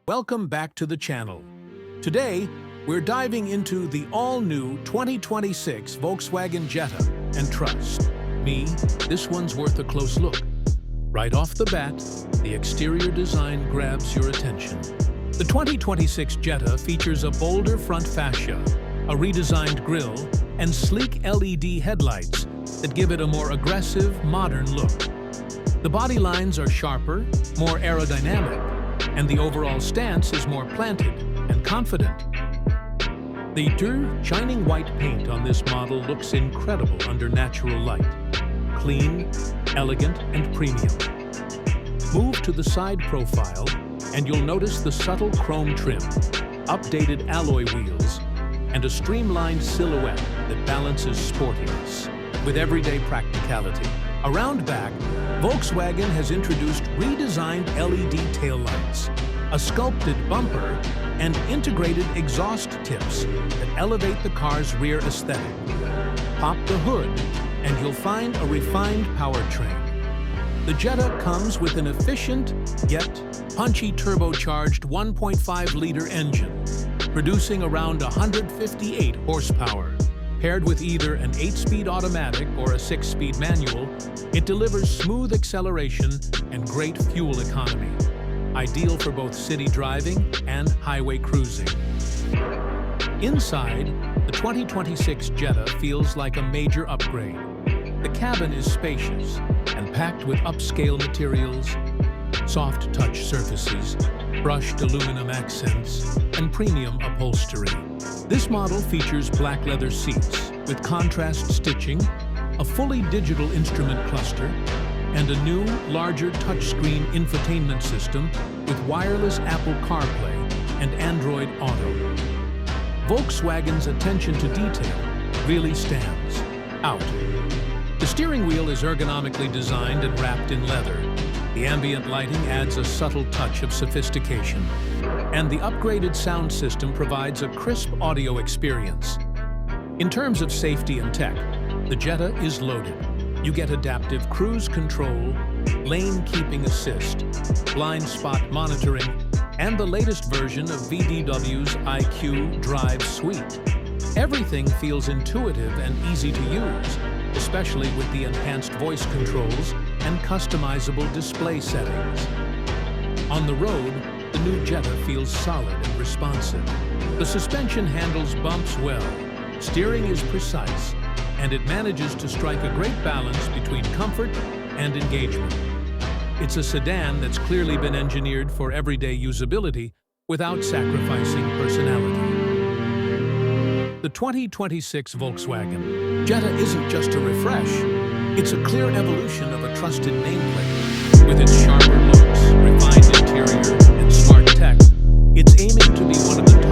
Welcome back to the channel. Today, we're diving into the all-new 2026 Volkswagen Jetta, and trust me, this one's worth a close look. Right off the bat, the exterior design grabs your attention. The 2026 Jetta features a bolder front fascia, a redesigned grille, and sleek LED headlights that give it a more aggressive, modern look. The body lines are sharper, more aerodynamic, and the overall stance is more planted and confident. The shining white paint on this model looks incredible under natural light. Clean, elegant, and premium. Move to the side profile, and you'll notice the subtle chrome trim, updated alloy wheels, and a streamlined silhouette that balances sportiness with everyday practicality. Around back, Volkswagen has introduced redesigned LED taillights, a sculpted bumper, and integrated exhaust tips that elevate the car's rear aesthetic. Pop the hood, and you'll find a refined powertrain. The Jetta comes with an efficient, yet punchy turbocharged 1.5-liter engine, producing around 158 horsepower. Paired with either an 8-speed automatic or a 6-speed manual, it delivers smooth acceleration and great fuel economy, ideal for both city driving and highway cruising. Inside, the 2026 Jetta feels like a major upgrade. The cabin is spacious and packed with upscale materials, soft touch surfaces, brushed aluminum accents, and premium upholstery. This model features black leather seats with contrast stitching, a fully digital instrument cluster, and a new, larger touchscreen infotainment system with wireless Apple CarPlay and Android Auto. Volkswagen's attention to detail really stands out. The steering wheel is ergonomically designed and wrapped in leather. The ambient lighting adds a subtle touch of sophistication, and the upgraded sound system provides a crisp audio experience. In terms of safety and tech, the Jetta is loaded. You get adaptive cruise control, lane keeping assist, blind spot monitoring, and the latest version of VW's IQ.Drive suite. Everything feels intuitive and easy to use, especially with the enhanced voice controls and customizable display settings. On the road, the new Jetta feels solid and responsive. The suspension handles bumps well, steering is precise, and it manages to strike a great balance between comfort and engagement. It's a sedan that's clearly been engineered for everyday usability without sacrificing personality. The 2026 Volkswagen Jetta isn't just a refresh, it's a clear evolution of a trusted nameplate. With its sharper looks, refined interior, and smart tech, it's aiming to be one of the